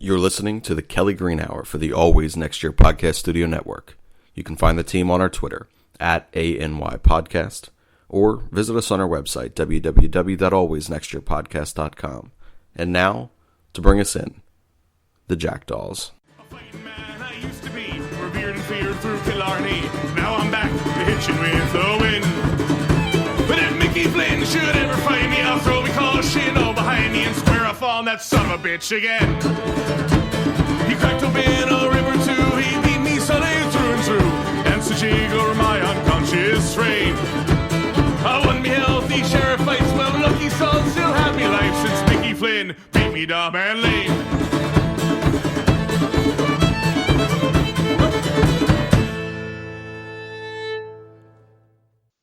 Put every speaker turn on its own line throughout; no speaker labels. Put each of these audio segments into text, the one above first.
You're listening to the Kelly Green Hour for the Always Next Year Podcast Studio Network. You can find the team on our Twitter, @ANYPodcast, or visit us on our website, www.alwaysnextyearpodcast.com. And now, to bring us in, the Jackdaws.
A fighting man I used to be, revered and feared through Killarney. Now I'm back, hitching with the wind. But if Mickey Flynn should ever find me, I'll throw me caution all behind me and square off on that son of a bitch again. He cracked open a river too, he beat me Sunday through and through, and such eagle my unconscious frame. I won me healthy sheriff fights, well lucky son still had me life since Mickey Flynn beat me dumb and lame.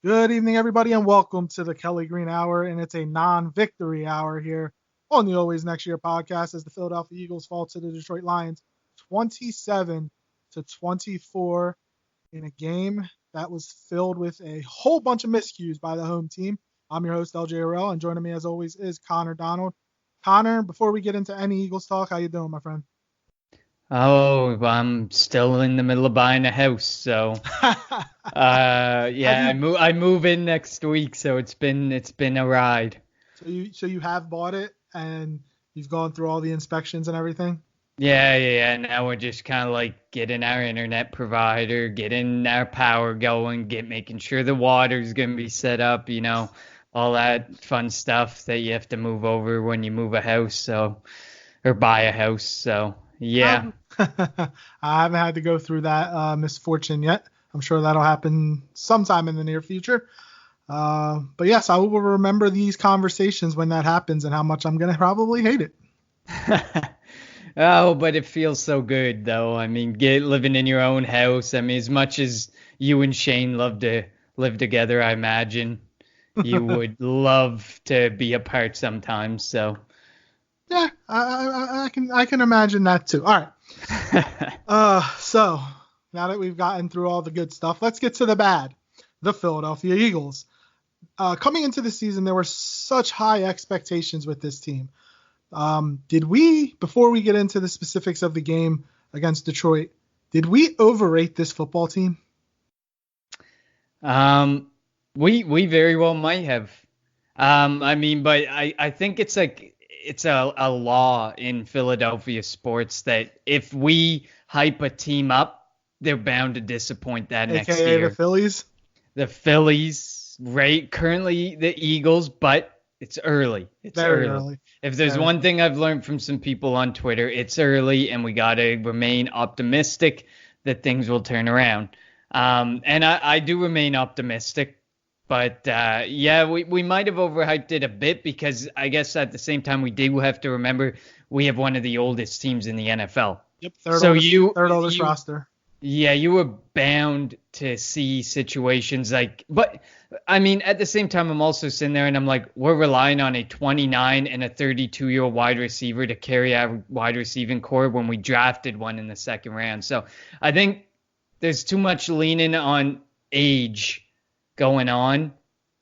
Good evening, everybody, and welcome to the Kelly Green Hour, and it's a non-victory hour here on the Always Next Year podcast as the Philadelphia Eagles fall to the Detroit Lions 27-24 in a game that was filled with a whole bunch of miscues by the home team. I'm your host, LJ Arell, and joining me as always is Connor Donald. Connor, before we get into any Eagles talk, how you doing, my friend?
Oh, I'm still in the middle of buying a house, so I move in next week, so it's been a ride.
So you have bought it and you've gone through all the inspections and everything?
Yeah. Now we're just kind of like getting our internet provider, getting our power going, making sure the water's gonna be set up, all that fun stuff that you have to move over when you move a house, or buy a house, so. Yeah.
I haven't had to go through that misfortune yet. I'm sure that'll happen sometime in the near future. But yes, I will remember these conversations when that happens and how much I'm going to probably hate it.
Oh, but it feels so good, though. I mean, living in your own house. I mean, as much as you and Shane love to live together, I imagine you would love to be apart sometimes, so.
Yeah, I can imagine that too. All right. So now that we've gotten through all the good stuff, let's get to the bad. The Philadelphia Eagles. Coming into the season, there were such high expectations with this team. Before we get into the specifics of the game against Detroit, did we overrate this football team?
We very well might have. But I think it's like, it's a law in Philadelphia sports that if we hype a team up, they're bound to disappoint that next year.
The Phillies?
The Phillies, right? Currently the Eagles, but it's early. It's
very early.
If there's one thing I've learned from some people on Twitter, it's early, and we got to remain optimistic that things will turn around. And I do remain optimistic. But, we might have overhyped it a bit because I guess at the same time we do have to remember we have one of the oldest teams in the NFL.
Yep, third oldest roster.
Yeah, you were bound to see situations but I mean, at the same time, I'm also sitting there and I'm like, we're relying on a 29 and a 32-year-old wide receiver to carry our wide receiving core when we drafted one in the second round. So I think there's too much leaning on age going on,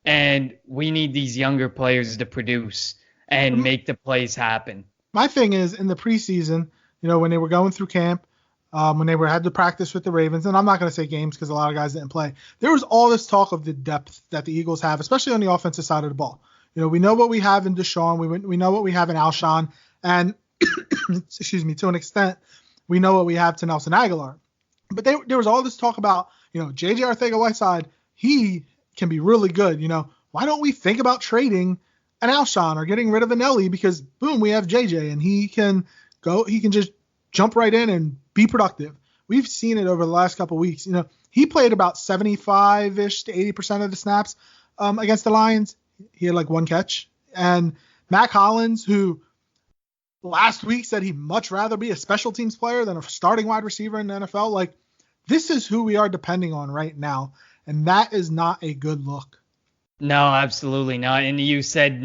and we need these younger players to produce and make the plays happen.
My thing is, in the preseason, when they were going through camp, when they had to practice with the Ravens, and I'm not going to say games because a lot of guys didn't play, there was all this talk of the depth that the Eagles have, especially on the offensive side of the ball. We know what we have in Deshaun, we know what we have in Alshon, and excuse me, to an extent, we know what we have to Nelson Aguilar. But there was all this talk about, J.J. Arcega-Whiteside, he can be really good. Why don't we think about trading an Alshon or getting rid of an Ellie? Because boom, we have JJ and he can just jump right in and be productive. We've seen it over the last couple of weeks. He played about 75-ish to 80% of the snaps against the Lions. He had like one catch. And Mac Hollins, who last week said he'd much rather be a special teams player than a starting wide receiver in the NFL. This is who we are depending on right now. And that is not a good look.
No, absolutely not. And you said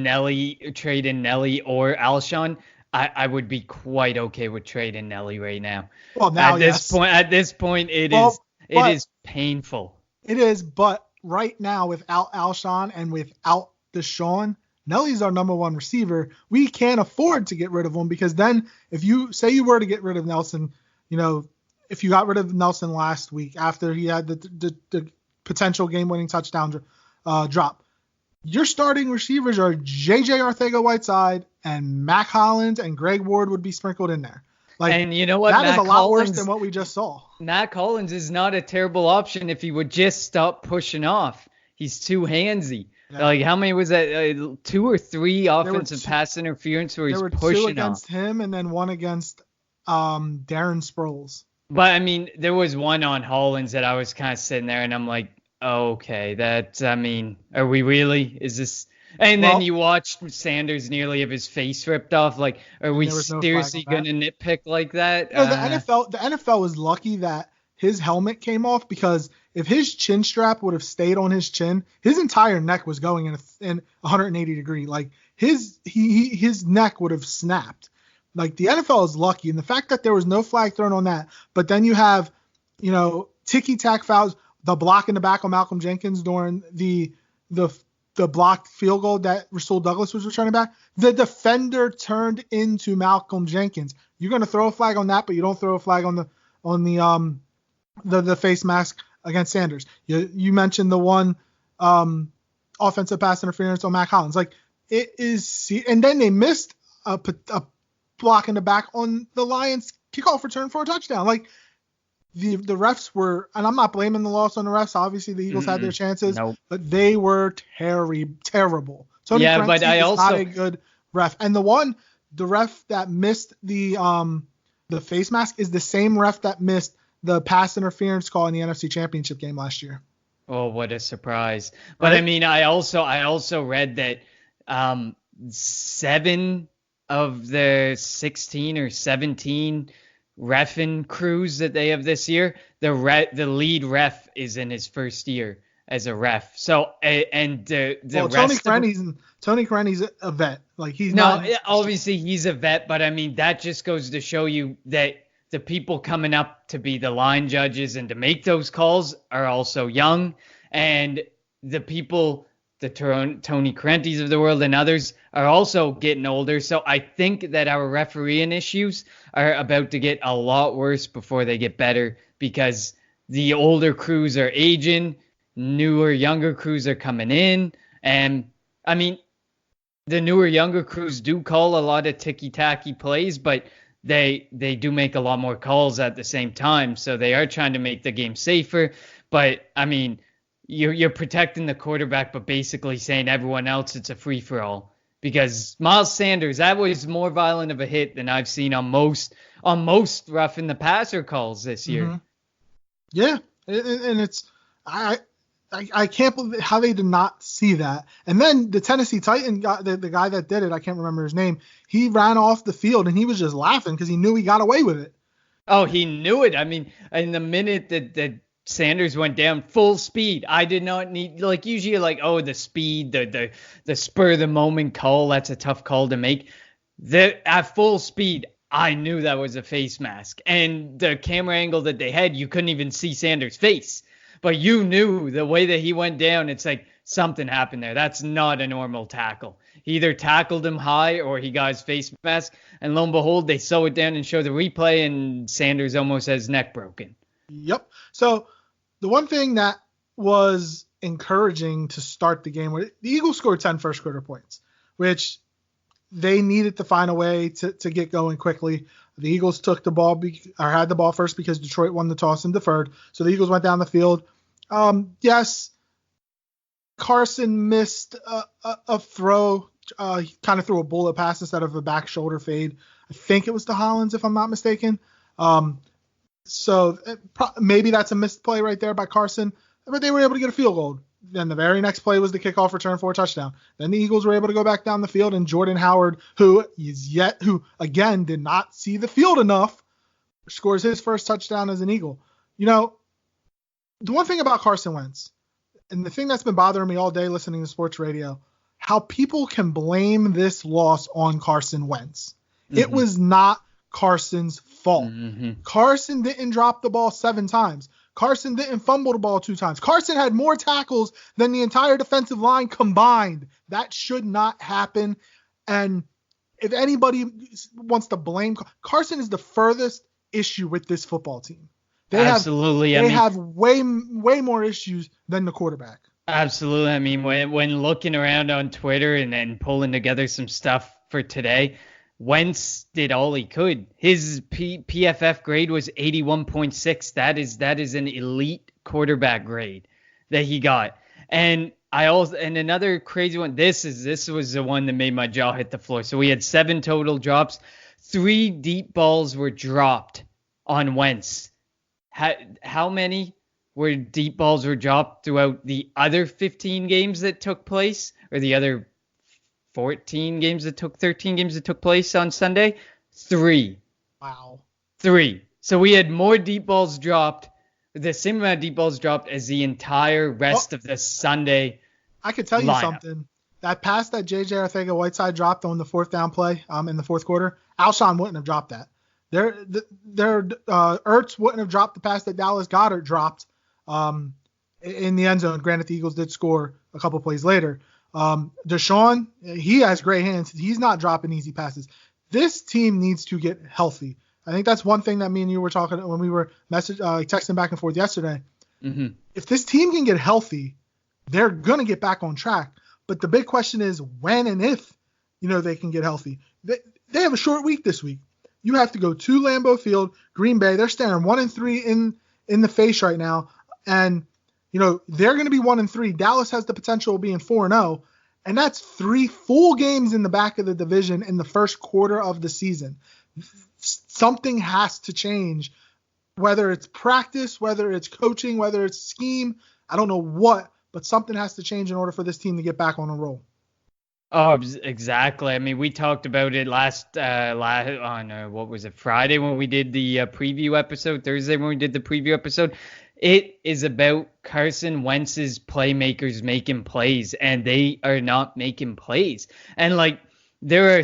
trading Nelly or Alshon. I would be quite okay with trading Nelly right now.
Well, now
at this point, it is painful.
It is, but right now without Alshon and without Deshaun, Nelly's our number one receiver. We can't afford to get rid of him, because then if you say you were to get rid of Nelson, if you got rid of Nelson last week after he had the potential game-winning touchdown drop, your starting receivers are J.J. Arcega-Whiteside and Mac Hollins, and Greg Ward would be sprinkled in there.
And you know what?
That is a lot worse than what we just saw.
Mac Hollins is not a terrible option if he would just stop pushing off. He's too handsy. Yeah. Like, how many was that? 2 or 3 offensive pass interference where he's pushing off. There were 2
against him and then 1 against Darren Sproles.
But, I mean, there was one on Hollins that I was kind of sitting there and I'm like, okay, are we really? Is this? And then you watched Sanders nearly have his face ripped off. Like, are we seriously going to nitpick like that?
The NFL was lucky that his helmet came off, because if his chin strap would have stayed on his chin, his entire neck was going in 180 degree. Like, his neck would have snapped. Like, the NFL is lucky, and the fact that there was no flag thrown on that, but then you have, ticky-tack fouls, the block in the back on Malcolm Jenkins during the blocked field goal that Rasul Douglas was returning back. The defender turned into Malcolm Jenkins. You're going to throw a flag on that, but you don't throw a flag on the face mask against Sanders. You mentioned the one offensive pass interference on Mac Hollins. Like, it is, and then they missed a block in the back on the Lions kickoff return for a touchdown. Like, the refs were, and I'm not blaming the loss on the refs. Obviously, the Eagles had their chances, but they were terrible. Tony Crency is not a good ref. And the ref that missed the face mask is the same ref that missed the pass interference call in the NFC Championship game last year.
Oh, what a surprise! But I mean, I also read that 7 of the 16 or 17 reffing crews that they have this year, the lead ref is in his first year as a ref. So Tony Crenny's a vet. Like, obviously he's a vet, but I mean, that just goes to show you that the people coming up to be the line judges and to make those calls are also young, and the people, the Tony Crentys of the world and others, are also getting older. So I think that our refereeing issues are about to get a lot worse before they get better, because the older crews are aging, newer, younger crews are coming in. And I mean, the newer, younger crews do call a lot of ticky-tacky plays, but they do make a lot more calls at the same time. So they are trying to make the game safer. But I mean, you're protecting the quarterback, but basically saying everyone else it's a free-for-all. Because Miles Sanders, that was more violent of a hit than I've seen on most roughing the passer calls this year.
Mm-hmm. Yeah, and it's I can't believe how they did not see that. And then the Tennessee Titan guy, the guy that did it, I can't remember his name. He ran off the field and he was just laughing because he knew he got away with it.
Oh, he knew it. I mean, in the minute that Sanders went down full speed, I did not need, like, usually like, oh, the speed, the spur of the moment call, that's a tough call to make. At full speed, I knew that was a face mask. And the camera angle that they had, you couldn't even see Sanders' face. But you knew the way that he went down, it's like something happened there. That's not a normal tackle. He either tackled him high or he got his face mask. And lo and behold, they sew it down and show the replay, and Sanders almost has his neck broken.
Yep. So the one thing that was encouraging to start the game, the Eagles scored 10 first quarter points, which they needed to find a way to get going quickly. The Eagles took the ball or had the ball first because Detroit won the toss and deferred. So the Eagles went down the field. Yes, Carson missed a throw. He kind of threw a bullet pass instead of a back shoulder fade. I think it was to Hollins, if I'm not mistaken. So maybe that's a missed play right there by Carson, but they were able to get a field goal. Then the very next play was the kickoff return for a touchdown. Then the Eagles were able to go back down the field, and Jordan Howard, who again did not see the field enough, scores his first touchdown as an Eagle. You know, the one thing about Carson Wentz, and the thing that's been bothering me all day listening to sports radio, how people can blame this loss on Carson Wentz. Mm-hmm. It was not Carson's fault. Mm-hmm. Carson didn't drop the ball 7 times. Carson didn't fumble the ball 2 times. Carson had more tackles than the entire defensive line combined. That should not happen. And if anybody wants to blame, Carson is the furthest issue with this football team. They have way more issues than the quarterback.
Absolutely. I mean, when looking around on Twitter and then pulling together some stuff for today, Wentz did all he could. His PFF grade was 81.6. That is an elite quarterback grade that he got. And another crazy one. This was the one that made my jaw hit the floor. So we had 7 total drops. 3 deep balls were dropped on Wentz. How many deep balls were dropped throughout the other 15 games that took place, or the other 13 games that took place on Sunday? 3.
Wow.
3. So we had more deep balls dropped, the same amount of deep balls dropped as the entire rest of the Sunday.
I could tell you something. That pass that J.J. Arcega-Whiteside dropped on the 4th down play in the 4th quarter, Alshon wouldn't have dropped that. Ertz wouldn't have dropped the pass that Dallas Goedert dropped in the end zone. Granted, the Eagles did score a couple plays later. Deshaun, he has great hands. He's not dropping easy passes. This team needs to get healthy. I think that's one thing that me and you were talking when we were texting back and forth yesterday.
Mm-hmm.
If this team can get healthy, they're going to get back on track. But the big question is when and if, they can get healthy. They have a short week this week. You have to go to Lambeau Field, Green Bay. They're staring 1-3 in the face right now. And, they're going to be 1-3. Dallas has the potential of being 4-0. And that's 3 full games in the back of the division in the first quarter of the season. Something has to change, whether it's practice, whether it's coaching, whether it's scheme. I don't know what, but something has to change in order for this team to get back on a roll.
Oh, exactly. I mean, we talked about it what was it, Friday when we did the preview episode, Thursday when we did the preview episode. It is about Carson Wentz's playmakers making plays, and they are not making plays. And there are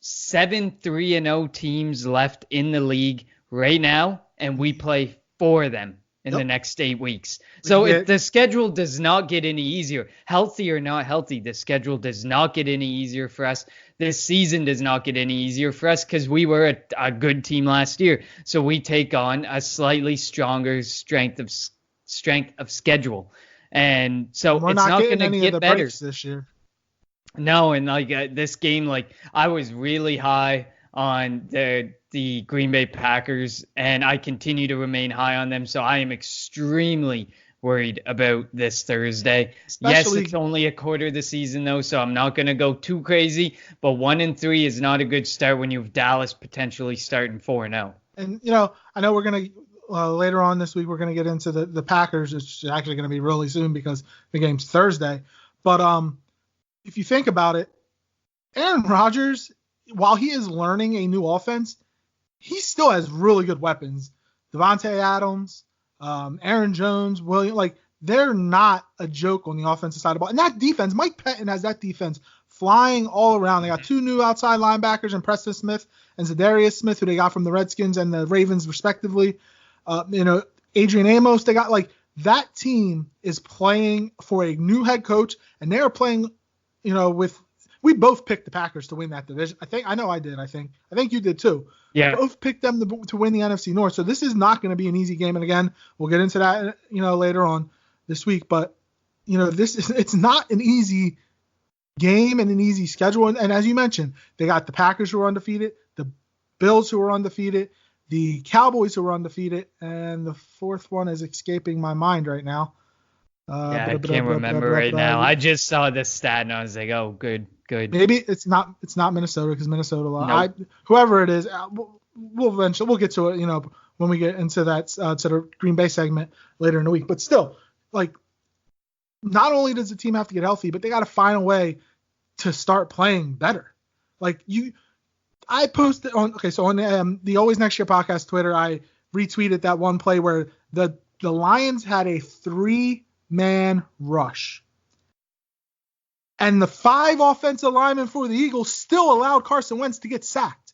7 3-0 teams left in the league right now, and we play 4 of them in the next 8 weeks. So the schedule does not get any easier. Healthy or not healthy, the schedule does not get any easier for us. This season does not get any easier for us because we were a good team last year. So we take on a slightly stronger strength of schedule. And so it's not going to get better
this year.
No, and this game, I was really high on the Green Bay Packers, and I continue to remain high on them. So I am extremely worried about this Thursday. Yes, it's only a quarter of the season though, so I'm not going to go too crazy. But 1-3 is not a good start when you have Dallas potentially starting 4-0.
And I know we're going to later on this week we're going to get into the Packers. It's actually going to be really soon because the game's Thursday. But if you think about it, Aaron Rodgers, while he is learning a new offense, he still has really good weapons. Devontae Adams, Aaron Jones, William, they're not a joke on the offensive side of the ball. And that defense, Mike Pettin has that defense flying all around. They got 2 new outside linebackers in Preston Smith and Zadarius Smith, who they got from the Redskins and the Ravens respectively. Adrian Amos, they got that team is playing for a new head coach, and they are playing, we both picked the Packers to win that division. I know I did. I think you did too.
Yeah.
We both picked them to win the NFC North. So this is not going to be an easy game. And again, we'll get into that, later on this week. But, it's not an easy game and an easy schedule. And as you mentioned, they got the Packers who are undefeated, the Bills who are undefeated, the Cowboys who are undefeated, and the 4th one is escaping my mind right now.
I can't remember right now. I just saw this stat and I was like, oh, good.
Maybe it's not Minnesota because Minnesota, whoever it is, we'll get to it, when we get into that sort of Green Bay segment later in the week. But still, not only does the team have to get healthy, but they got to find a way to start playing better. I posted on the Always Next Year podcast Twitter, I retweeted that one play where the Lions had a 3-man rush. And the 5 offensive linemen for the Eagles still allowed Carson Wentz to get sacked.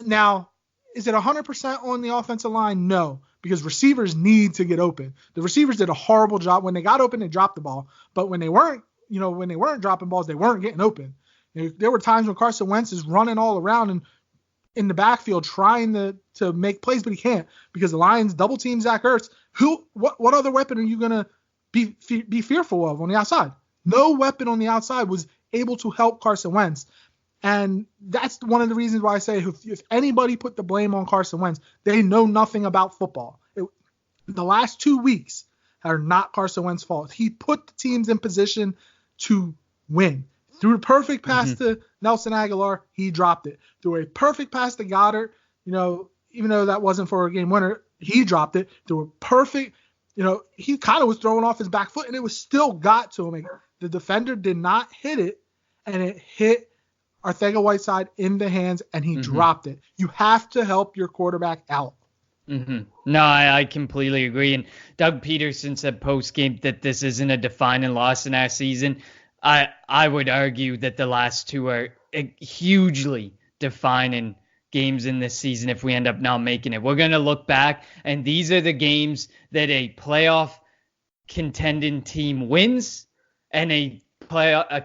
Now, Is it 100% on the offensive line? No, because receivers need to get open. The receivers did a horrible job. When they got open, they dropped the ball. But when they weren't dropping balls, they weren't getting open. There were times when Carson Wentz is running all around and in the backfield trying to make plays, but he can't because the Lions double team Zach Ertz. What other weapon are you gonna be fearful of on the outside? No weapon on the outside was able to help Carson Wentz. And that's one of the reasons why I say if anybody put the blame on Carson Wentz, they know nothing about football. The last 2 weeks are not Carson Wentz's fault. He put the teams in position to win. Threw a perfect pass to Nelson Aguilar, he dropped it. Threw a perfect pass to Goddard, even though that wasn't for a game winner, he dropped it. Threw a perfect, he kind of was throwing off his back foot, and it was still got to him. The defender did not hit it, and it hit Arcega-Whiteside in the hands, and he dropped it. You have to help your quarterback out.
No, I completely agree. And Doug Peterson said post-game that this isn't a defining loss in our season. I would argue that the last two are hugely defining games in this season if we end up not making it. We're going to look back, and these are the games that a playoff contending team wins and a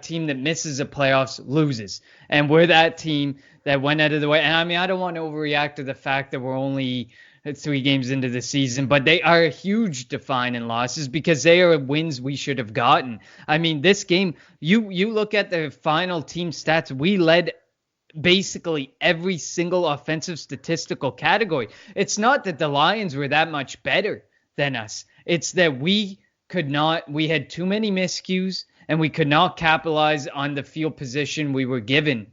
team that misses the playoffs loses. And we're that team that went out of the way. And I mean, I don't want to overreact to the fact that we're only 3 games into the season, but they are huge defining losses because they are wins we should have gotten. I mean, this game, you look at the final team stats, we led basically every single offensive statistical category. It's not that the Lions were that much better than us. It's that we had too many miscues and we could not capitalize on the field position we were given,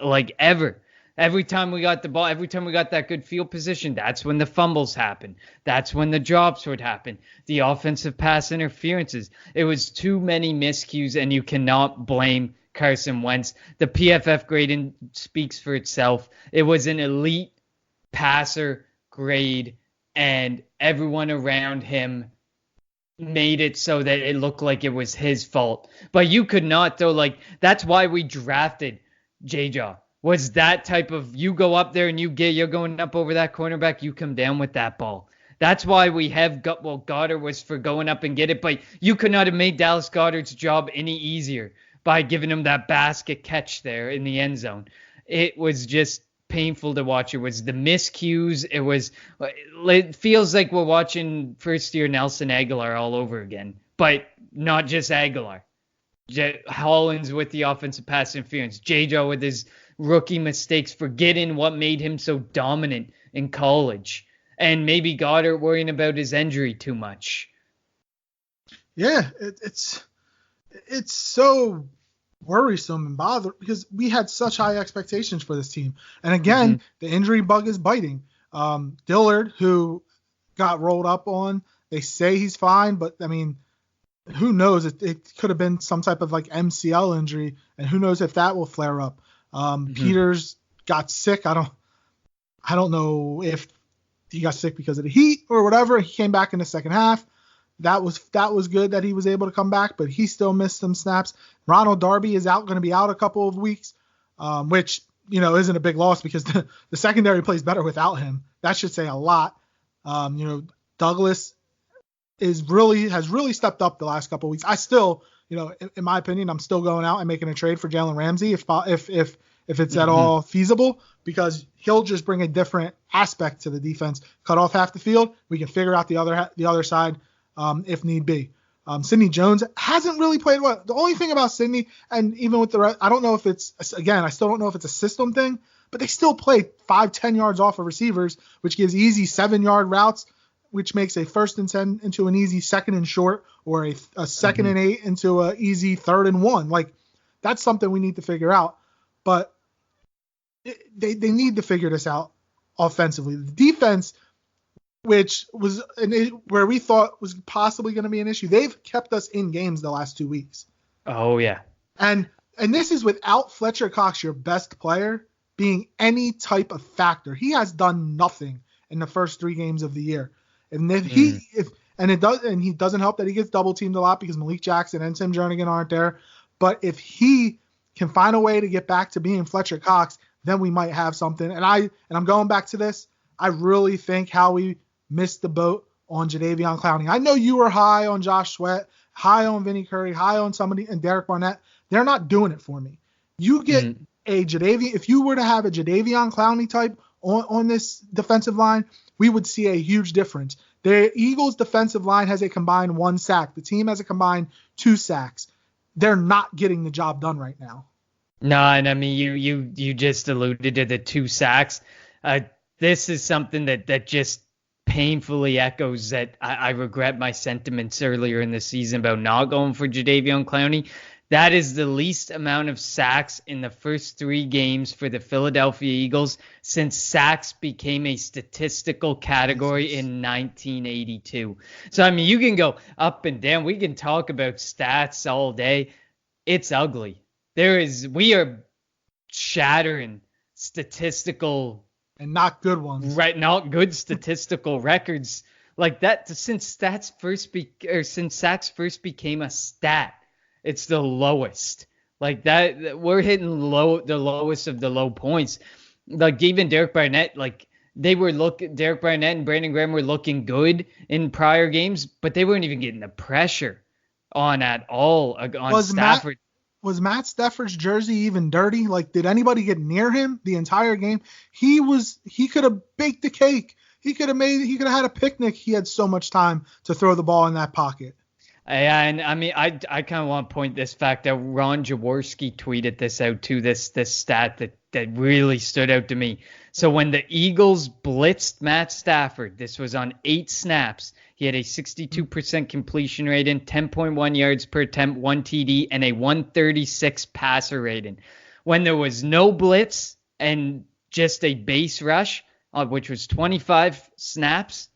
like ever. Every time we got the ball, every time we got that good field position, that's when the fumbles happened. That's when the drops would happen. The offensive pass interferences. It was too many miscues, and you cannot blame Carson Wentz. The PFF grading speaks for itself. It was an elite passer grade, and everyone around him made it so that it looked like it was his fault. But you could not, though, that's why we drafted J-Jaw. Was that type of, you go up there and you're going up over that cornerback, you come down with that ball. That's why we have Goddard was for going up and get it, but you could not have made Dallas Goedert's job any easier by giving him that basket catch there in the end zone. It was just painful to watch. It was the miscues. It feels like we're watching first year Nelson Aguilar all over again, but not just Aguilar. Hollins with the offensive pass interference, J-Joe with his rookie mistakes, forgetting what made him so dominant in college, and maybe Goddard worrying about his injury too much.
Yeah, it's so worrisome and bothered because we had such high expectations for this team. And again, the injury bug is biting. Dillard, who got rolled up on, they say he's fine, but I mean, who knows? It could have been some type of MCL injury, and who knows if that will flare up. Peters got sick. I don't know if he got sick because of the heat or whatever. He came back in the second half. That was good that he was able to come back, but he still missed some snaps. Ronald Darby is going to be out a couple of weeks, which isn't a big loss because the secondary plays better without him. That should say a lot. Douglas has really stepped up the last couple of weeks. I still, in my opinion, I'm still going out and making a trade for Jalen Ramsey if it's at all feasible, because he'll just bring a different aspect to the defense. Cut off half the field, we can figure out the other side if need be. Sidney Jones hasn't really played well. The only thing about Sidney, and even with the rest, I don't know if it's, again, I still don't know if it's a system thing, but they still play 5-10 yards off of receivers, which gives easy 7-yard routes, which makes a 1st and 10 into an easy 2nd and short, or a 2nd and 8 into an easy 3rd and 1. That's something we need to figure out. But they need to figure this out offensively. The defense, which was where we thought was possibly going to be an issue, they've kept us in games the last 2 weeks.
Oh, yeah.
And this is without Fletcher Cox, your best player, being any type of factor. He has done nothing in the first 3 games of the year. And if he doesn't help that he gets double teamed a lot because Malik Jackson and Tim Jernigan aren't there. But if he can find a way to get back to being Fletcher Cox, then we might have something. And I'm going back to this. I really think Howie missed the boat on Jadeveon Clowney. I know you were high on Josh Sweat, high on Vinny Curry, high on somebody, and Derek Barnett. They're not doing it for me. You get a Jadeveon. If you were to have a Jadeveon Clowney type on this defensive line, we would see a huge difference. The Eagles' defensive line has a combined 1 sack. The team has a combined 2 sacks. They're not getting the job done right now.
No, and I mean, you just alluded to the 2 sacks. This is something that just painfully echoes that I regret my sentiments earlier in the season about not going for Jadeveon Clowney. That is the least amount of sacks in the first 3 games for the Philadelphia Eagles since sacks became a statistical category in 1982. So, I mean, you can go up and down. We can talk about stats all day. It's ugly. We are shattering statistical
and not good ones.
Right, not good statistical records like that since sacks first became a stat. It's the lowest. Like that, we're hitting the lowest of the low points. Like even Derek Barnett, Derek Barnett and Brandon Graham were looking good in prior games, but they weren't even getting the pressure on at all on Stafford.
Was Matt Stafford's jersey even dirty? Like, did anybody get near him the entire game? He could have baked a cake. He could have had a picnic. He had so much time to throw the ball in that pocket.
And I mean, I kind of want to point this fact out. Ron Jaworski tweeted this out too, this stat that really stood out to me. So when the Eagles blitzed Matt Stafford, this was on 8 snaps. He had a 62% completion rating, 10.1 yards per attempt, 1 TD, and a 136 passer rating. When there was no blitz and just a base rush, which was 25 snaps,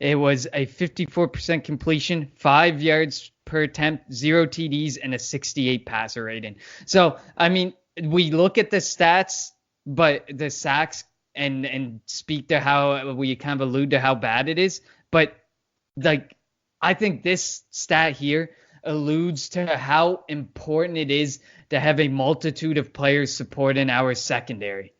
it was a 54% completion, 5 yards per attempt, 0 TDs, and a 68 passer rating. So, I mean, we look at the stats, but the sacks and speak to how we kind of allude to how bad it is. But, like, I think this stat here alludes to how important it is to have a multitude of players supporting our secondary.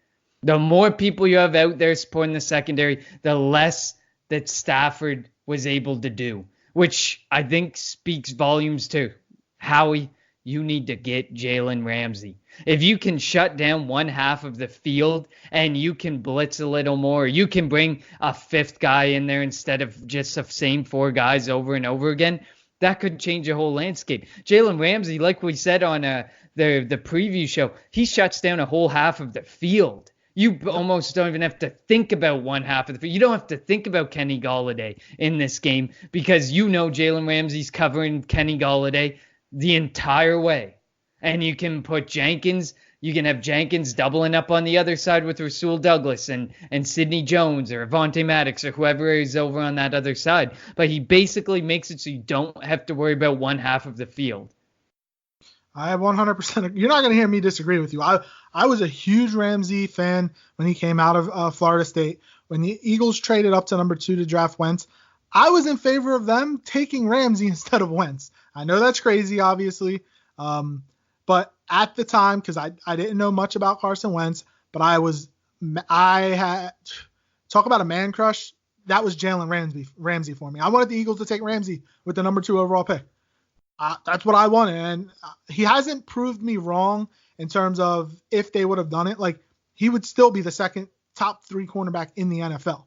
The more people you have out there supporting the secondary, the less that Stafford was able to do, which I think speaks volumes to Howie. You need to get Jalen Ramsey. If you can shut down one half of the field and you can blitz a little more, you can bring a 5th guy in there instead of just the same 4 guys over and over again, that could change the whole landscape. Jalen Ramsey, like we said on the preview show, he shuts down a whole half of the field. You almost don't even have to think about one half of the field. You don't have to think about Kenny Golladay in this game because you know Jalen Ramsey's covering Kenny Golladay the entire way. And you can put Jenkins, you can have Jenkins doubling up on the other side with Rasul Douglas and Sidney Jones or Avonte Maddox or whoever is over on that other side. But he basically makes it so you don't have to worry about one half of the field.
I 100%. You're not going to hear me disagree with you. I was a huge Ramsey fan when he came out of Florida State. When the Eagles traded up to number 2 to draft Wentz, I was in favor of them taking Ramsey instead of Wentz. I know that's crazy, obviously. But at the time, because I didn't know much about Carson Wentz, but I had talk about a man crush. That was Jalen Ramsey for me. I wanted the Eagles to take Ramsey with the number 2 overall pick. That's what I wanted, and he hasn't proved me wrong in terms of if they would have done it. Like, he would still be the second top 3 cornerback in the NFL,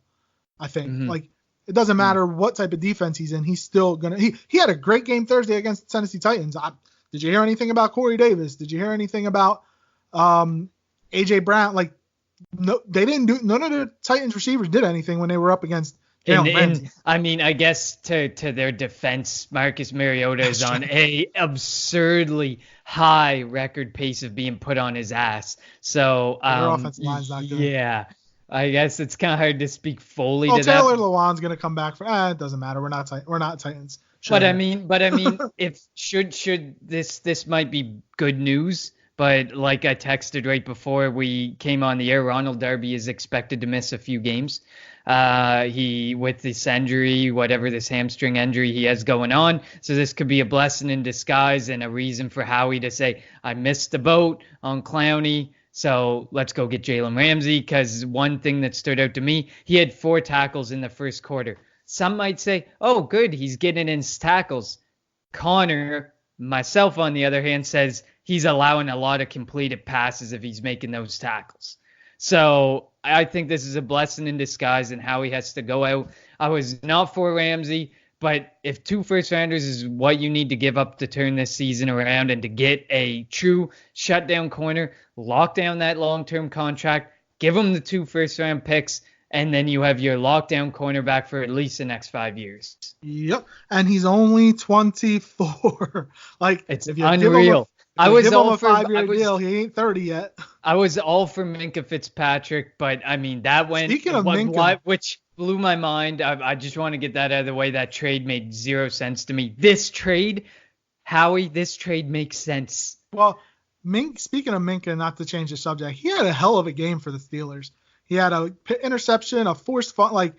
I think. Mm-hmm. Like, it doesn't matter what type of defense he's in, he's still gonna. He had a great game Thursday against the Tennessee Titans. Did you hear anything about Corey Davis? Did you hear anything about AJ Brown? Like, no, they didn't do. None of the Titans receivers did anything when they were up against.
And I mean, I guess to their defense, Marcus Mariota is on a absurdly high record pace of being put on his ass. So
their offensive line's not good.
Yeah, I guess it's kind of hard to speak fully to
Taylor
that.
Lewan's going to come back for. It doesn't matter. We're not Titans. Sure.
But I mean, if should this might be good news. But like I texted right before we came on the air, Ronald Darby is expected to miss a few games. He with this injury, whatever this hamstring injury he has going on. So this could be a blessing in disguise and a reason for Howie to say, I missed the boat on Clowney. So let's go get Jalen Ramsey, because one thing that stood out to me, he had 4 tackles in the first quarter. Some might say, oh, good, he's getting in his tackles. Connor, myself on the other hand, says he's allowing a lot of completed passes if he's making those tackles. So I think this is a blessing in disguise in how he has to go out. I was not for Ramsey, but if 2 first-rounders is what you need to give up to turn this season around and to get a true shutdown corner, lock down that long-term contract, give him the 2 first-round picks, and then you have your lockdown cornerback for at least the next 5 years.
Yep, and he's only 24. Like,
it's unreal. I was all
for a 5-year deal. He ain't 30 yet.
I was all for Minkah Fitzpatrick, but I mean that went.
Speaking of Minkah,
which blew my mind. I just want to get that out of the way. That trade made 0 sense to me. This trade, Howie, this trade makes sense.
Well, speaking of Minkah, not to change the subject, he had a hell of a game for the Steelers. He had a interception, a forced fumble. Like,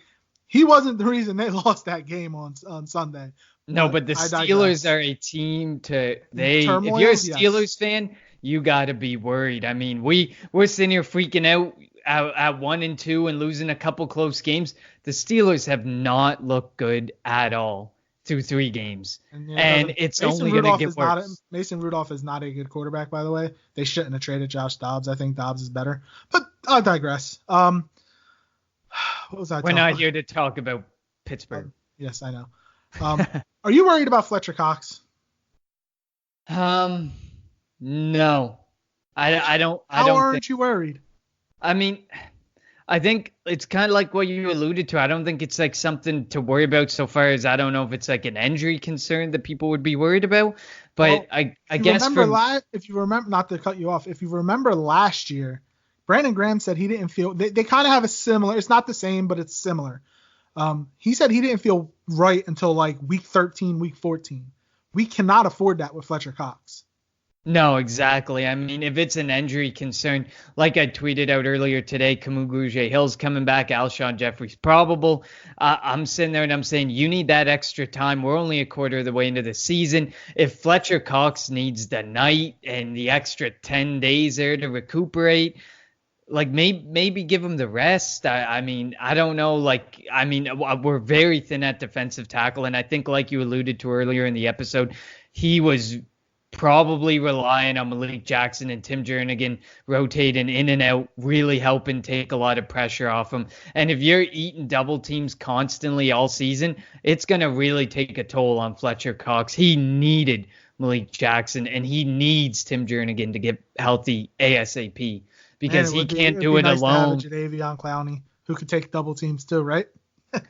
he wasn't the reason they lost that game on Sunday.
No, but the Steelers are a team if you're a Steelers fan, you got to be worried. I mean, we're sitting here freaking out at 1-2 and losing a couple close games. The Steelers have not looked good at all through 3 games. And it's only going to get worse.
Mason Rudolph is not a good quarterback, by the way. They shouldn't have traded Josh Dobbs. I think Dobbs is better. But I digress. What was I
We're not here to talk about Pittsburgh.
Yes, I know. Are you worried about Fletcher Cox?
No. I don't.
How aren't you worried?
I mean, I think it's kind of like what you alluded to. I don't think it's like something to worry about so far as I don't know if it's like an injury concern that people would be worried about. But I guess
if you remember, not to cut you off, if you remember last year, Brandon Graham said he didn't feel they kind of have a similar. It's not the same, but it's similar. He said he didn't feel right until like week 13, week 14. We cannot afford that with Fletcher Cox.
No, exactly. I mean, if it's an injury concern, like I tweeted out earlier today, Kamu Hill's coming back, Alshon Jeffrey's probable. I'm sitting there and I'm saying you need that extra time. We're only a quarter of the way into the season. If Fletcher Cox needs the night and the extra 10 days there to recuperate, like maybe give him the rest. I mean, I don't know. Like, I mean, we're very thin at defensive tackle. And I think like you alluded to earlier in the episode, he was probably relying on Malik Jackson and Tim Jernigan rotating in and out, really helping take a lot of pressure off him. And if you're eating double teams constantly all season, it's going to really take a toll on Fletcher Cox. He needed Malik Jackson and he needs Tim Jernigan to get healthy ASAP. Because he can't do it alone.
To have a Jadeveon Clowney who could take double teams too, right?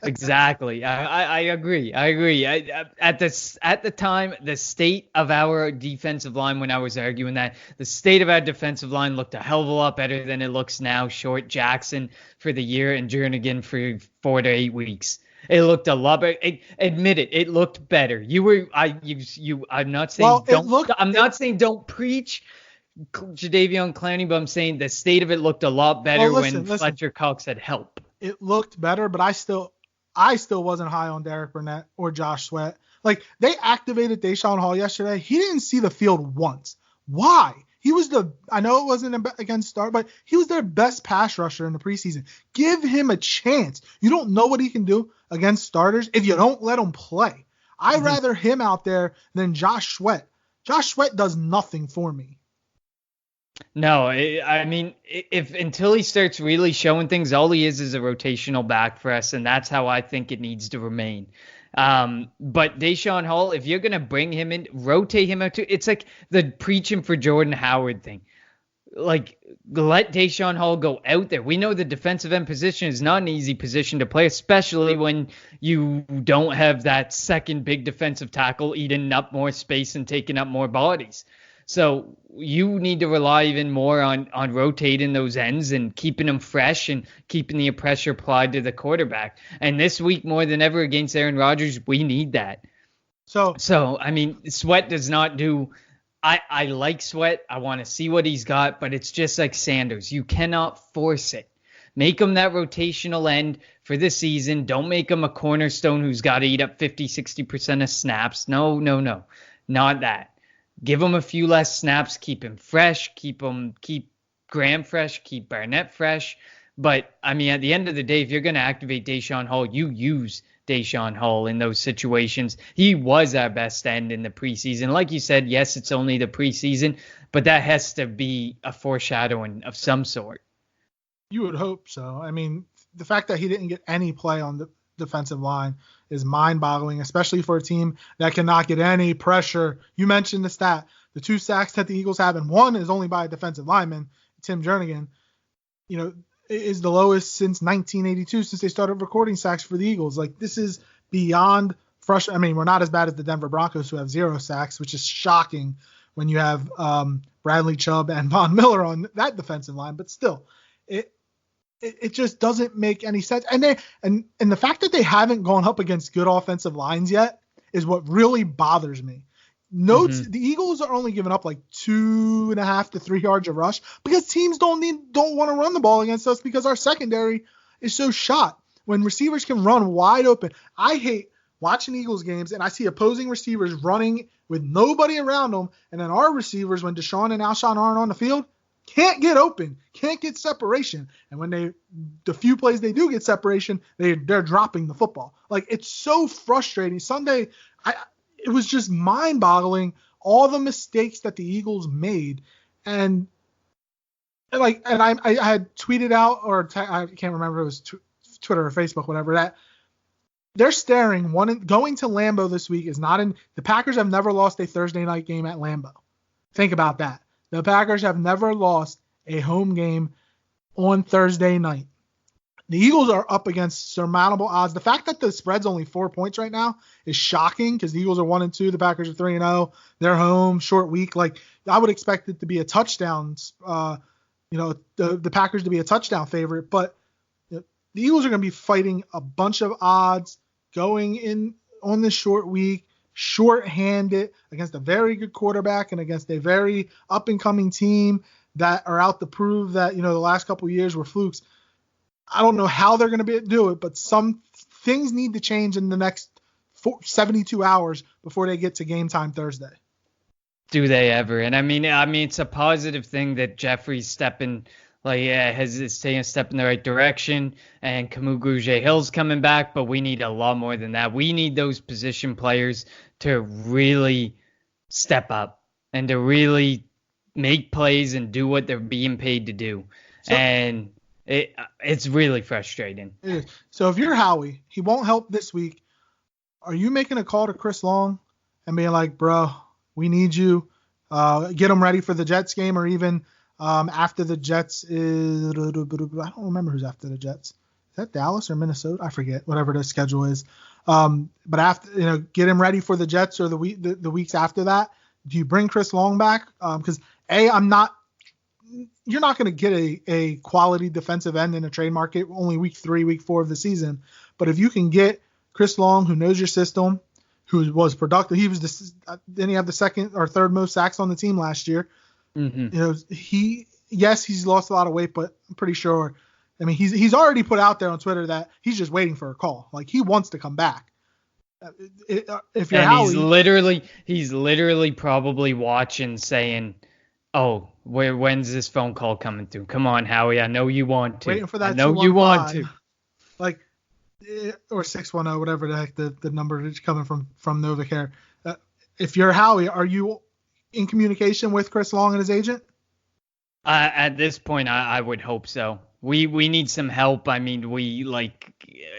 Exactly. I agree. At the time, the state of our defensive line, when I was arguing that, the state of our defensive line looked a hell of a lot better than it looks now. Short Jackson for the year and Jernigan for 4 to 8 weeks. It looked a lot better. Admit it. It looked better. I'm not saying not saying don't preach Jadeveon Clowney, but I'm saying the state of it looked a lot better when Fletcher Cox had help.
It looked better, but I still wasn't high on Derek Burnett or Josh Sweat. Like, they activated Deshaun Hall yesterday. He didn't see the field once. Why? He was I know it wasn't against Star, but he was their best pass rusher in the preseason. Give him a chance. You don't know what he can do against starters if you don't let him play. I'd rather him out there than Josh Sweat. Josh Sweat does nothing for me.
No, I mean, if until he starts really showing things, all he is a rotational back for us, and that's how I think it needs to remain. But Deshaun Hall, if you're going to bring him in, rotate him out too. It's like the preaching for Jordan Howard thing. Like, let Deshaun Hall go out there. We know the defensive end position is not an easy position to play, especially when you don't have that second big defensive tackle eating up more space and taking up more bodies. So you need to rely even more on rotating those ends and keeping them fresh and keeping the pressure applied to the quarterback. And this week, more than ever against Aaron Rodgers, we need that. So I mean, Sweat does not do – I like Sweat. I want to see what he's got, but it's just like Sanders. You cannot force it. Make him that rotational end for the season. Don't make him a cornerstone who's got to eat up 50, 60% of snaps. No, not that. Give him a few less snaps, keep him fresh, keep Graham fresh, keep Barnett fresh. But, I mean, at the end of the day, if you're going to activate Deshaun Hall, you use Deshaun Hall in those situations. He was our best end in the preseason. Like you said, yes, it's only the preseason, but that has to be a foreshadowing of some sort.
You would hope so. I mean, the fact that he didn't get any play on the defensive line is mind-boggling, especially for a team that cannot get any pressure. You mentioned the stat. The 2 sacks that the Eagles have, and one is only by a defensive lineman, Tim Jernigan, is the lowest since 1982, since they started recording sacks for the Eagles. Like, this is beyond frustrating. I mean, we're not as bad as the Denver Broncos, who have 0 sacks, which is shocking when you have Bradley Chubb and Von Miller on that defensive line. But still, it just doesn't make any sense. And the fact that they haven't gone up against good offensive lines yet is what really bothers me. The Eagles are only giving up like 2.5 to 3 yards of rush because teams don't want to run the ball against us because our secondary is so shot. When receivers can run wide open, I hate watching Eagles games and I see opposing receivers running with nobody around them, and then our receivers, when Deshaun and Alshon aren't on the field, can't get open, can't get separation. And when the few plays they do get separation, they're dropping the football. Like, it's so frustrating. Sunday, it was just mind-boggling, all the mistakes that the Eagles made. And I had tweeted out, or I can't remember if it was Twitter or Facebook, whatever, that they're staring. Going to Lambeau this week is not in. The Packers have never lost a Thursday night game at Lambeau. Think about that. The Packers have never lost a home game on Thursday night. The Eagles are up against surmountable odds. The fact that the spread's only 4 points right now is shocking because the Eagles are 1-2. The Packers are 3-0. They're home, short week. Like, I would expect it to be a touchdown, the Packers to be a touchdown favorite. But the Eagles are going to be fighting a bunch of odds going in on this short week, short-handed against a very good quarterback and against a very up-and-coming team that are out to prove that, the last couple of years were flukes. I don't know how they're going to do it, but some things need to change in the next 72 hours before they get to game time Thursday.
Do they ever? And I mean, it's a positive thing that Jeffrey's taking a step in the right direction, and Camus Hill's coming back, but we need a lot more than that. We need those position players to really step up and to really make plays and do what they're being paid to do. And it's really frustrating. It is.
So if you're Howie, he won't help this week. Are you making a call to Chris Long and being like, bro, we need you, get him ready for the Jets game, or even after the Jets is, I don't remember who's after the Jets. Is that Dallas or Minnesota? I forget, whatever the schedule is. But after, get him ready for the Jets or the weeks after that. Do you bring Chris Long back? Because you're not going to get a quality defensive end in a trade market only week 3, week 4 of the season. But if you can get Chris Long, who knows your system, who was productive, then he had the second or third most sacks on the team last year. Mm-hmm. He's lost a lot of weight, but I'm pretty sure. I mean, he's already put out there on Twitter that he's just waiting for a call. Like, he wants to come back. If you're Howie,
he's literally probably watching, saying, "Oh, when's this phone call coming through? Come on, Howie, I know you want to.
Waiting for that.
I know you want to."
Like, or 610, whatever the heck the number is coming from NovaCare. If you're Howie, are you in communication with Chris Long and his agent?
At this point, I would hope so. We need some help. I mean, we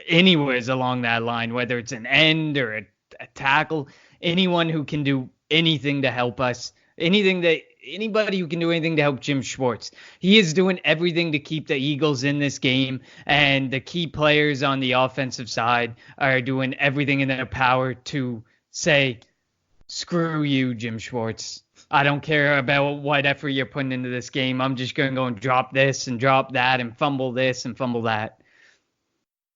anywheres along that line, whether it's an end or a tackle, anyone who can do anything to help us, anybody who can do anything to help Jim Schwartz. He is doing everything to keep the Eagles in this game, and the key players on the offensive side are doing everything in their power to say, screw you, Jim Schwartz. I don't care about what effort you're putting into this game. I'm just going to go and drop this and drop that and fumble this and fumble that.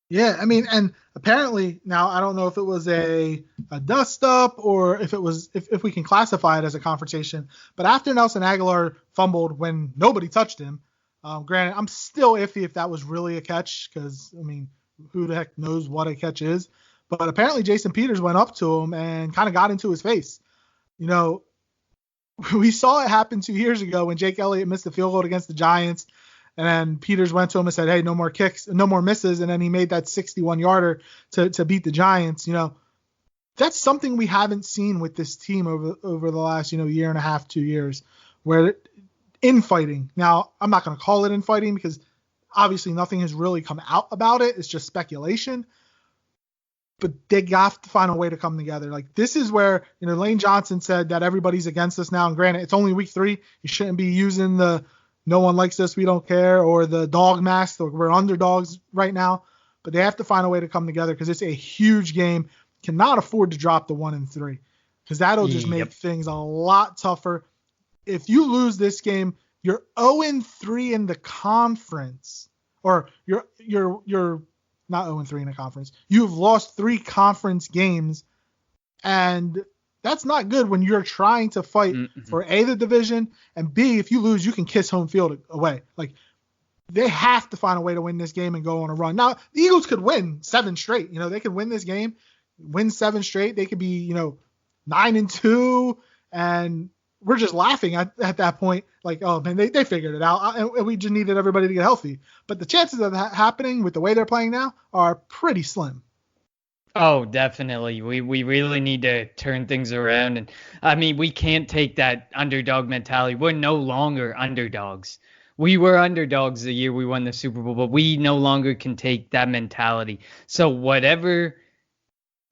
Yeah, I mean, and apparently now I don't know if it was a dust up or if it was if we can classify it as a confrontation. But after Nelson Aguilar fumbled when nobody touched him, granted, I'm still iffy if that was really a catch because, I mean, who the heck knows what a catch is. But apparently Jason Peters went up to him and kind of got into his face. we saw it happen 2 years ago when Jake Elliott missed the field goal against the Giants. And then Peters went to him and said, hey, no more kicks, no more misses. And then he made that 61-yarder to beat the Giants. That's something we haven't seen with this team over the last, year and a half, 2 years, where infighting. Now, I'm not going to call it infighting because obviously nothing has really come out about it. It's just speculation. But they have to find a way to come together. Like, this is where, Lane Johnson said that everybody's against us now. And granted, it's only week 3. You shouldn't be using the no one likes us, we don't care, or the dog mask, or we're underdogs right now. But they have to find a way to come together because it's a huge game. Cannot afford to drop the 1-3 because that'll just make things a lot tougher. If you lose this game, you're 0-3 in the conference, or you're not 0-3 in the conference. You've lost 3 conference games, and that's not good when you're trying to fight for A, the division, and B, if you lose, you can kiss home field away. Like, they have to find a way to win this game and go on a run. Now, the Eagles could win 7 straight. They could win this game, win 7 straight. They could be, 9-2, and we're just laughing at that point. Like, oh, man, they figured it out, and we just needed everybody to get healthy. But the chances of that happening with the way they're playing now are pretty slim.
Oh, definitely. We really need to turn things around. And I mean, we can't take that underdog mentality. We're no longer underdogs. We were underdogs the year we won the Super Bowl, but we no longer can take that mentality. So whatever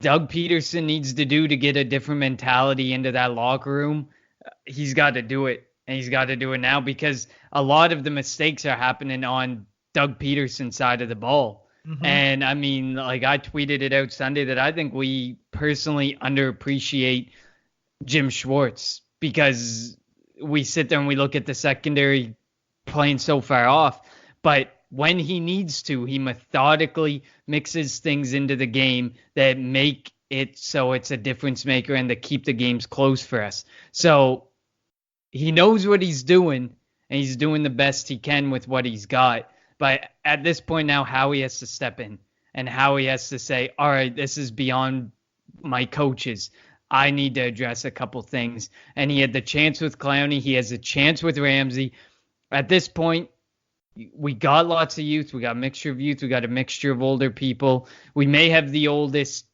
Doug Peterson needs to do to get a different mentality into that locker room, he's got to do it. And he's got to do it now because a lot of the mistakes are happening on Doug Peterson's side of the ball. Mm-hmm. And I mean, like, I tweeted it out Sunday that I think we personally underappreciate Jim Schwartz because we sit there and we look at the secondary playing so far off. But when he needs to, he methodically mixes things into the game that make it so it's a difference maker and to keep the games close for us. So he knows what he's doing, and he's doing the best he can with what he's got. But at this point now, Howie has to step in, and Howie has to say, all right, this is beyond my coaches. I need to address a couple things. And he had the chance with Clowney. He has a chance with Ramsey. At this point, we got lots of youth. We got a mixture of youth. We got a mixture of older people. We may have the oldest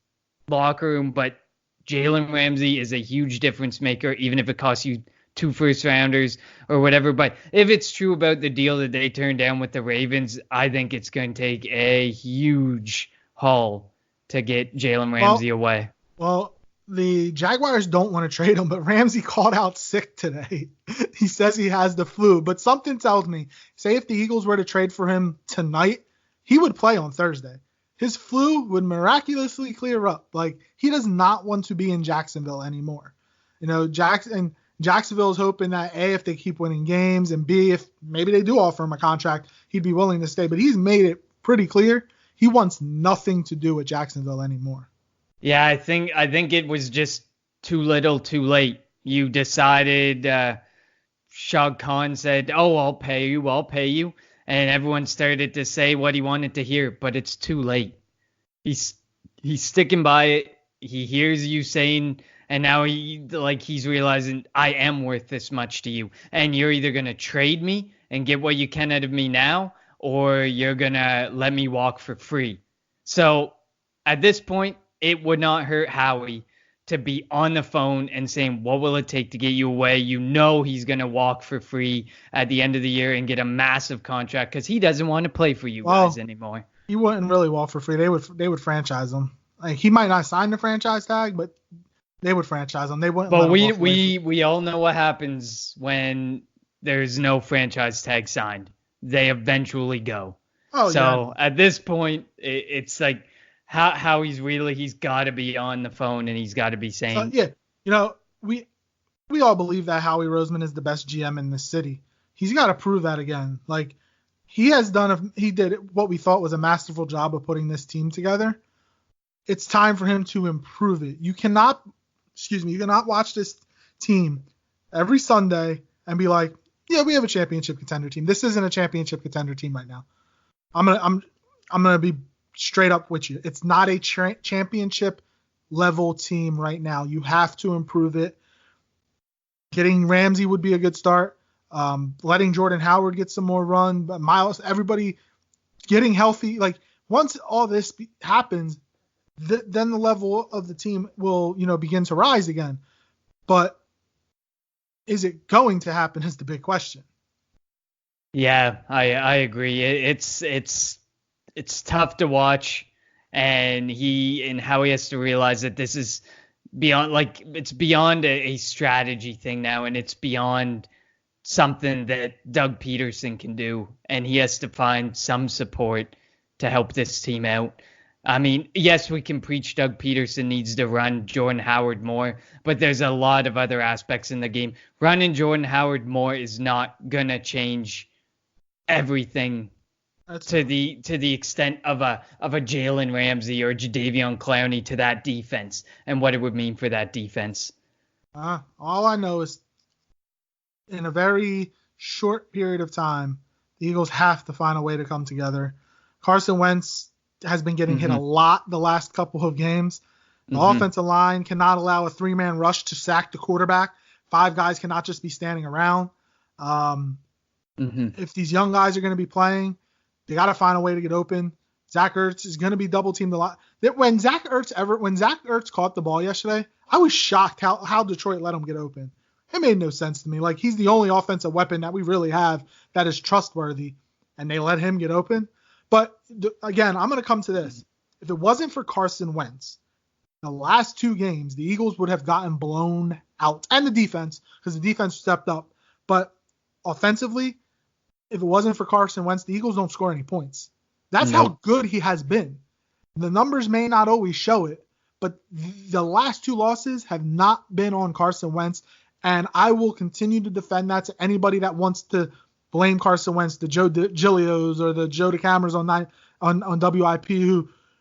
locker room, but Jalen Ramsey is a huge difference maker, even if it costs you 2 first-rounders or whatever. But if it's true about the deal that they turned down with the Ravens, I think it's going to take a huge haul to get Jalen Ramsey away.
Well, the Jaguars don't want to trade him, but Ramsey called out sick today. He says he has the flu, but something tells me, say if the Eagles were to trade for him tonight, he would play on Thursday. His flu would miraculously clear up. Like, he does not want to be in Jacksonville anymore. Jacksonville is hoping that A, if they keep winning games, and B, if maybe they do offer him a contract, he'd be willing to stay. But he's made it pretty clear he wants nothing to do with Jacksonville anymore.
Yeah, I think it was just too little, too late. You decided. Shad Khan said, "Oh, I'll pay you," and everyone started to say what he wanted to hear. But it's too late. He's sticking by it. He hears you saying. And now he's realizing I am worth this much to you. And you're either going to trade me and get what you can out of me now, or you're going to let me walk for free. So at this point, it would not hurt Howie to be on the phone and saying, what will it take to get you away? You know he's going to walk for free at the end of the year and get a massive contract because he doesn't want to play for you guys anymore.
He wouldn't really walk for free. They would franchise him. Like, he might not sign the franchise tag, but they would franchise him. They wouldn't.
But we all know what happens when there's no franchise tag signed. They eventually go. At this point, it's like how he's got to be on the phone and he's got to be saying.
We all believe that Howie Roseman is the best GM in this city. He's got to prove that again. Like, he did what we thought was a masterful job of putting this team together. It's time for him to improve it. You cannot watch this team every Sunday and be like, yeah, we have a championship contender team. This isn't a championship contender team right now. I'm gonna be straight up with you. It's not a championship level team right now. You have to improve it. Getting Ramsey would be a good start. Letting Jordan Howard get some more run, but Miles, everybody getting healthy. Like once all this happens, then the level of the team will, begin to rise again. But is it going to happen is the big question.
Yeah, I agree. It's tough to watch, and how he has to realize that this is beyond, like, it's beyond a strategy thing now, and it's beyond something that Doug Peterson can do, and he has to find some support to help this team out. I mean, yes, we can preach Doug Peterson needs to run Jordan Howard more, but there's a lot of other aspects in the game. Running Jordan Howard more is not gonna change everything to the extent of a Jalen Ramsey or Jadeveon Clowney to that defense and what it would mean for that defense.
All I know is in a very short period of time, the Eagles have to find a way to come together. Carson Wentz has been getting hit a lot the last couple of games. The offensive line cannot allow a 3-man rush to sack the quarterback. 5 guys cannot just be standing around. If these young guys are going to be playing, they got to find a way to get open. Zach Ertz is going to be double teamed a lot. When Zach Ertz caught the ball yesterday, I was shocked how Detroit let him get open. It made no sense to me. Like, he's the only offensive weapon that we really have that is trustworthy, and they let him get open. But again, I'm going to come to this. If it wasn't for Carson Wentz, the last 2 games, the Eagles would have gotten blown out. And the defense, because the defense stepped up. But offensively, if it wasn't for Carson Wentz, the Eagles don't score any points. That's how good he has been. The numbers may not always show it, but the last 2 losses have not been on Carson Wentz. And I will continue to defend that to anybody that wants to blame Carson Wentz, the Joe DeGilios or the Joe DeCamers on WIP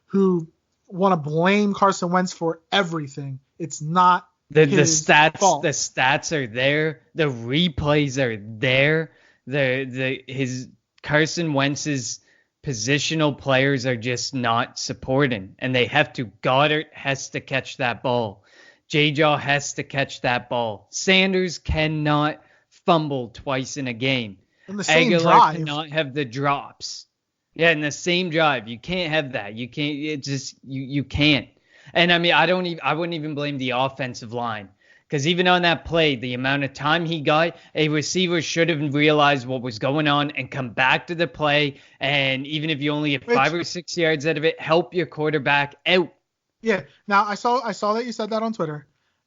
who want to blame Carson Wentz for everything. It's not
the stats. Fault. The stats are there. The replays are there. His Carson Wentz's positional players are just not supporting, and they have to. Goddard has to catch that ball. J-Jaw has to catch that ball. Sanders cannot fumble twice in a game.
In the same
Aguilar
drive.
cannot have the drops. Yeah, in the same drive. You can't have that. You can't. It just you can't. And I mean, I wouldn't even blame the offensive line, because even on that play, the amount of time he got, a receiver should have realized what was going on and come back to the play. And even if you only get 5 or 6 yards out of it, help your quarterback out.
Yeah. Now I saw that you said that on Twitter,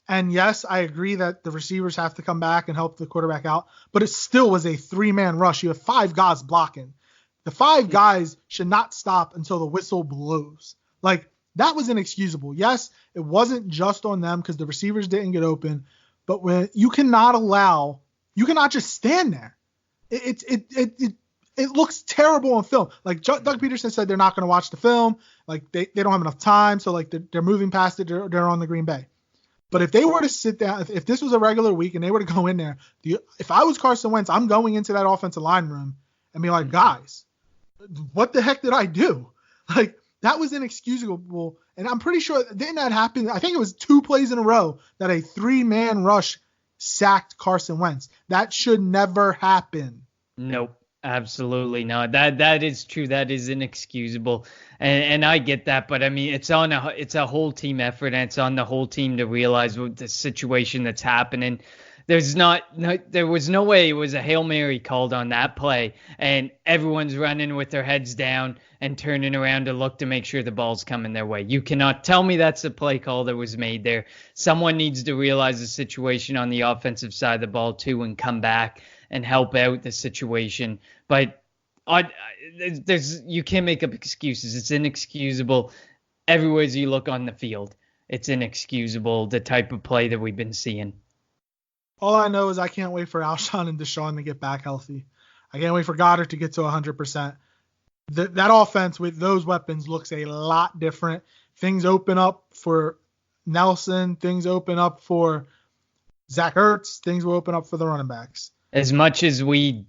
and yes, I agree that the receivers have to come back and help the quarterback out, but it still was a 3-man rush. You have 5 guys blocking. The 5 guys should not stop until the whistle blows. Like, that was inexcusable. Yes, it wasn't just on them because the receivers didn't get open, but when you cannot just stand there. It looks terrible on film. Like Doug Peterson said, they're not going to watch the film. Like they don't have enough time. So like they're moving past it. They're on the Green Bay. But if they were to sit down, if this was a regular week and they were to go in there, if I was Carson Wentz, I'm going into that offensive line room and be like, guys, what the heck did I do? Like, that was inexcusable. And I'm pretty sure, didn't that happen? I think it was 2 plays in a row that a 3-man rush sacked Carson Wentz. That should never happen.
Nope. Absolutely not. That is true. That is inexcusable, and I get that. But I mean, it's a whole team effort, and it's on the whole team to realize what the situation that's happening. There was no way it was a Hail Mary called on that play, and everyone's running with their heads down and turning around to look to make sure the ball's coming their way. You cannot tell me that's a play call that was made there. Someone needs to realize the situation on the offensive side of the ball too and come back and help out the situation. But you can't make up excuses. It's inexcusable. Everywhere you look on the field, it's inexcusable, the type of play that we've been seeing.
All I know is I can't wait for Alshon and Deshaun to get back healthy. I can't wait for Goddard to get to 100%. That offense with those weapons looks a lot different. Things open up for Nelson. Things open up for Zach Ertz. Things will open up for the running backs.
As much as we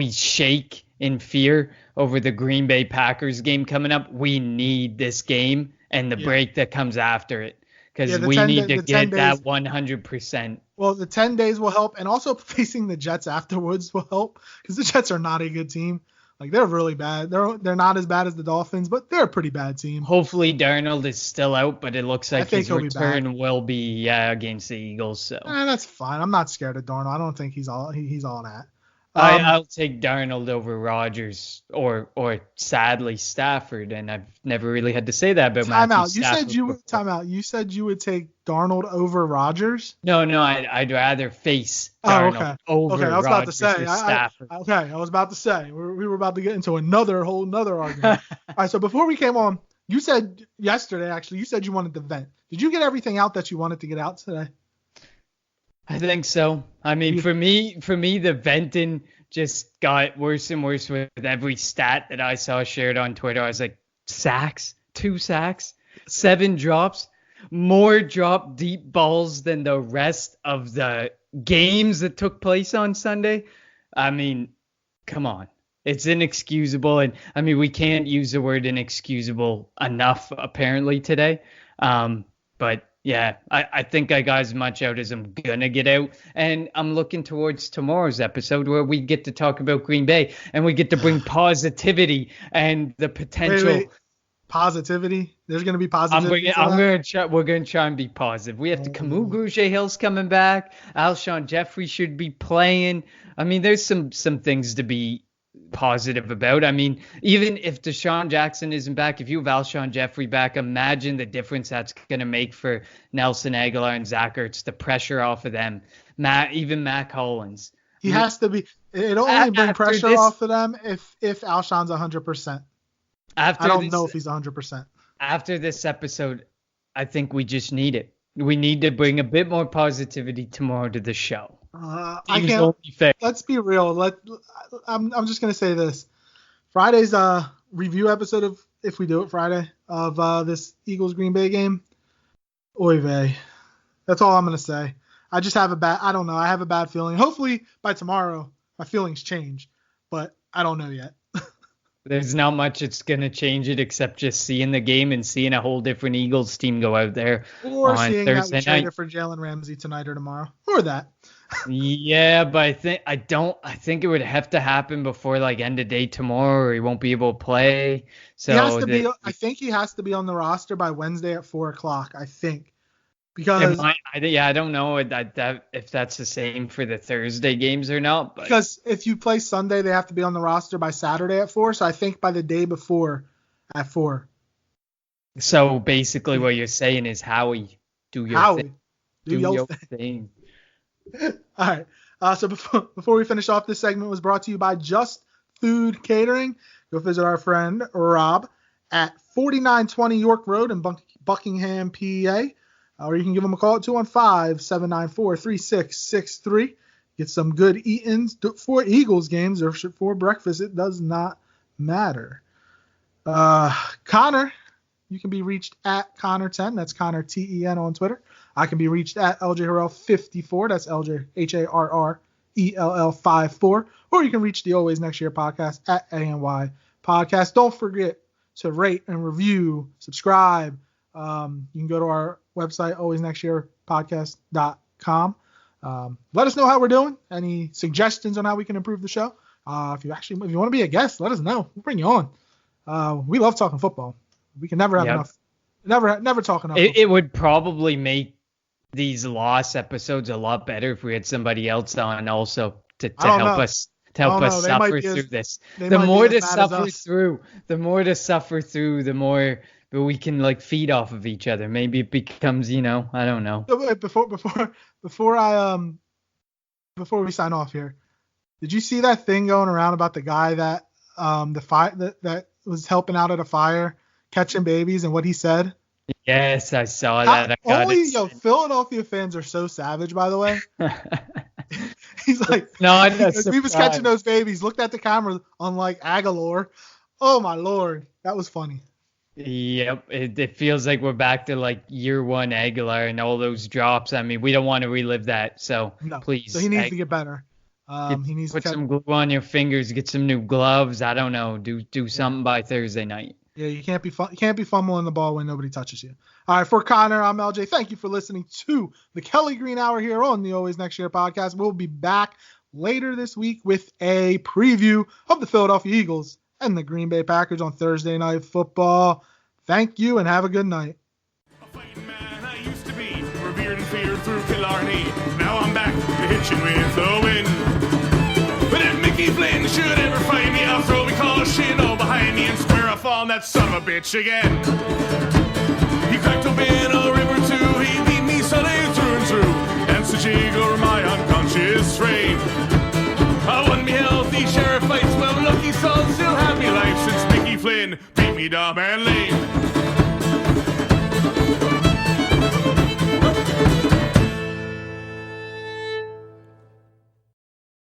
shake in fear over the Green Bay Packers game coming up, we need this game and the break that comes after it, because we need to get that 100%.
Well, the 10 days will help, and also facing the Jets afterwards will help because the Jets are not a good team. Like, they're really bad. They're not as bad as the Dolphins, but they're a pretty bad team.
Hopefully Darnold is still out, but it looks like his return will be against the Eagles. So
that's fine. I'm not scared of Darnold. I don't think he's all that.
I'll take Darnold over Rodgers or sadly Stafford, and I've never really had to say that about Matthew Stafford.
Time out. You said you would take Darnold over Rodgers?
No, I'd rather face Darnold over
I was about to say
Stafford.
I was about to say we were about to get into another argument. All right, so before we came on, you said yesterday you said you wanted to vent. Did you get everything out that you wanted to get out today?
I think so. I mean, for me, the venting just got worse and worse with every stat that I saw shared on Twitter. I was like, 2 sacks, 7 drops, more drop deep balls than the rest of the games that took place on Sunday. I mean, come on. It's inexcusable. And I mean, we can't use the word inexcusable enough apparently today. But yeah, I think I got as much out as I'm going to get out. And I'm looking towards tomorrow's episode where we get to talk about Green Bay and we get to bring positivity and the potential.
Wait. Positivity? There's going to be positivity?
We're going to try and be positive. We have to Camus Hill's coming back. Alshon Jeffrey should be playing. I mean, there's some things to be positive about. I mean, even if Deshaun Jackson isn't back, if you have Alshon Jeffrey back, imagine the difference that's going to make for Nelson Aguilar and Zach Ertz, the pressure off of them. Mac Hollins.
He has to be. It only bring pressure off of them if Alshon's 100%. I don't know if he's 100%. After
this episode, I think we just need it. We need to bring a bit more positivity tomorrow to the show.
I can't. Let's be real. I'm just gonna say this. Friday's review episode of, if we do it Friday, of this Eagles Green Bay game. Oy vey. That's all I'm gonna say. I just have I don't know. I have a bad feeling. Hopefully by tomorrow my feelings change, but I don't know yet.
There's not much it's going to change it except just seeing the game and seeing a whole different Eagles team go out there
or
on
seeing
Thursday
that we traded for Jalen Ramsey tonight or tomorrow or that.
Yeah, but I think it would have to happen before like end of day tomorrow or he won't be able to play. So
I think he has to be on the roster by Wednesday at 4:00. I think. Because
I don't know if that's the same for the Thursday games or not. But.
Because if you play Sunday, they have to be on the roster by Saturday at 4. So I think by the day before at 4.
So basically, what you're saying is Howie, do your thing.
All right. So before we finish off, this segment was brought to you by Just Food Catering. Go visit our friend Rob at 4920 York Road in Buckingham, PA. Or you can give them a call at 215-794-3663. Get some good eat-ins for Eagles games or for breakfast. It does not matter. Connor, you can be reached at Connor10. That's Connor TEN on Twitter. I can be reached at LJ Harrell54. That's LJ HARRELL54. Or you can reach the Always Next Year podcast at ANY Podcast. Don't forget to rate and review, subscribe. You can go to our website, alwaysnextyearpodcast.com. Let us know how we're doing. Any suggestions on how we can improve the show? If you want to be a guest, let us know. We'll bring you on. We love talking football. We can never have enough. Never talk enough.
It would probably make these loss episodes a lot better if we had somebody else on also to help us suffer through this. The more to suffer through, the more but we can like feed off of each other. Maybe it becomes, I don't know.
Before we sign off here, did you see that thing going around about the guy that that was helping out at a fire, catching babies, and what he said?
Yes, I saw that.
Philadelphia fans are so savage, by the way. He's like, he was catching those babies, looked at the camera, unlike Aguilar. Oh my Lord, that was funny.
Yep, it feels like we're back to like year one Aguilar and all those drops. I mean, we don't want to relive that, so please.
So he needs to get better. He needs
to put some glue on your fingers, get some new gloves. I don't know, do something by Thursday night.
Yeah, you can't be fumbling the ball when nobody touches you. All right, for Connor, I'm LJ. Thank you for listening to the Kelly Green Hour here on the Always Next Year podcast. We'll be back later this week with a preview of the Philadelphia Eagles and the Green Bay Packers on Thursday Night Football. Thank you and have a good night.
A fighting man I used to be, revered and feared through Killarney. Now I'm back to hitching with the wind. But if Mickey Flynn should ever find me, I'll throw me caution all behind me and square off on that son of a bitch again. He cracked open a river too, he beat me Sunday through and through, danced a jig over my unconscious frame. I won me healthy sheriff fights, well lucky son still have me life since Mickey Flynn beat me dumb and lame.